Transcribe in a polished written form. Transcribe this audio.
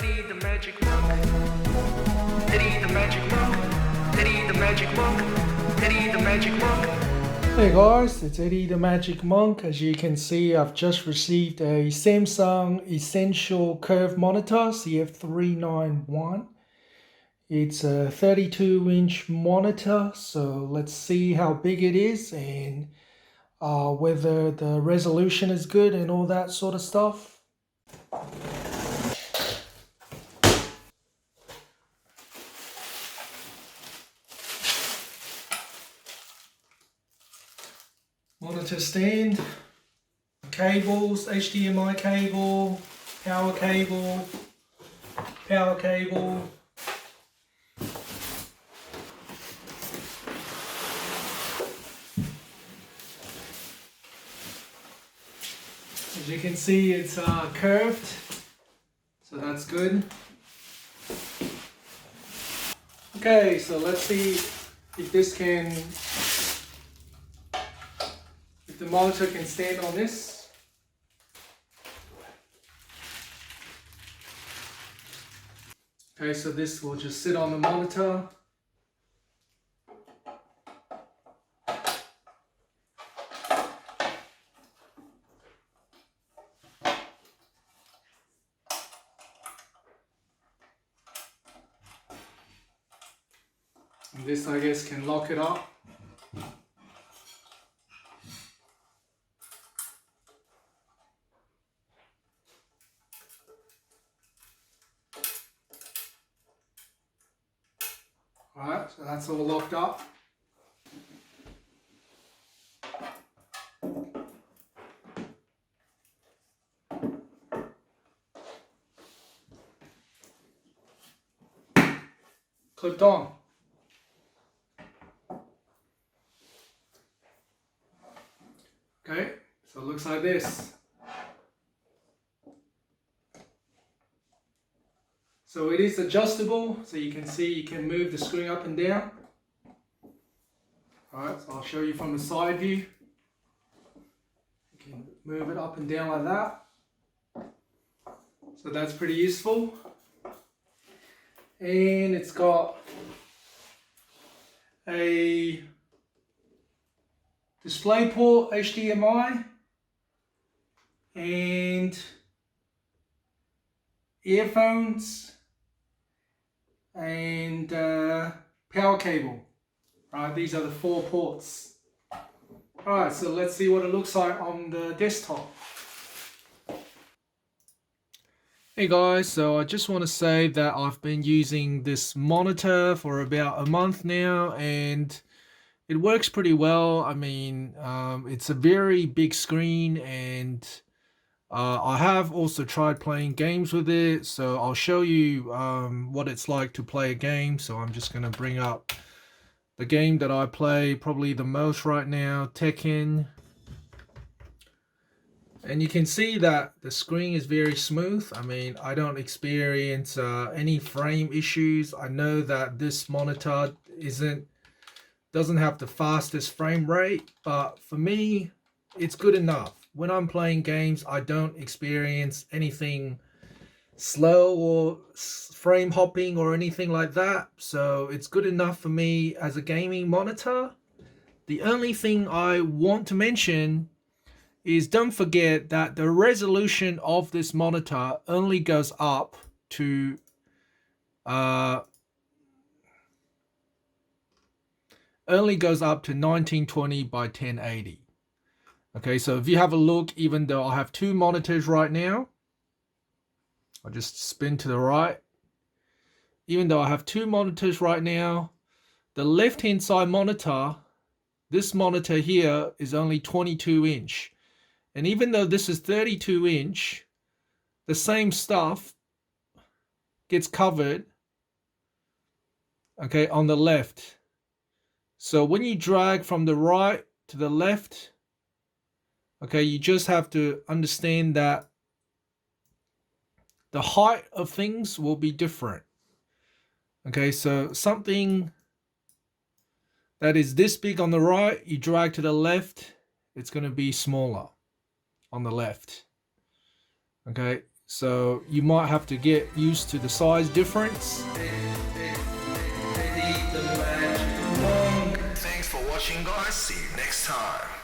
Eddie the magic monk. Eddie the magic monk. Eddie the magic monk. Eddie the magic monk. Hey guys, it's Eddie the Magic Monk. As you can see, I've just received a Samsung Essential Curve Monitor CF391. It's a 32-inch monitor, so let's see how big it is and whether the resolution is good and all that sort of stuff. Monitor stand, cables, HDMI cable, power cable, power cable. As you can see, it's curved, so that's good. Okay, so let's see if the monitor can stand on this. Okay, so this will just sit on the monitor. And this, I guess, can lock it up. Alright, so that's all locked up. Clipped on. Okay, so it looks like this. So it is adjustable, so you can see you can move the screen up and down. Alright, so I'll show you from the side view. You can move it up and down like that. So that's pretty useful. And it's got a DisplayPort HDMI and earphones and power cable. Right, these are the 4 ports. Alright, so let's see what it looks like on the desktop. Hey guys, so I just want to say that I've been using this monitor for about a month now and it works pretty well. I mean, it's a very big screen and I have also tried playing games with it, so I'll show you what it's like to play a game. So I'm just going to bring up the game that I play probably the most right now, Tekken. And you can see that the screen is very smooth. I mean, I don't experience any frame issues. I know that this monitor doesn't have the fastest frame rate, but for me, it's good enough. When I'm playing games, I don't experience anything slow or frame hopping or anything like that. So it's good enough for me as a gaming monitor. The only thing I want to mention is don't forget that the resolution of this monitor only goes up to 1920 by 1080. Okay, so if you have a look, even though I have 2 monitors right now, I'll just spin to the right. Even though I have 2 monitors right now, the left-hand side monitor, this monitor here is only 22-inch. And even though this is 32-inch, the same stuff gets covered, okay, on the left. So when you drag from the right to the left, okay, you just have to understand that the height of things will be different. Okay, so something that is this big on the right, you drag to the left, it's going to be smaller on the left. Okay, So you might have to get used to the size difference. Thanks for watching, guys. See you next time.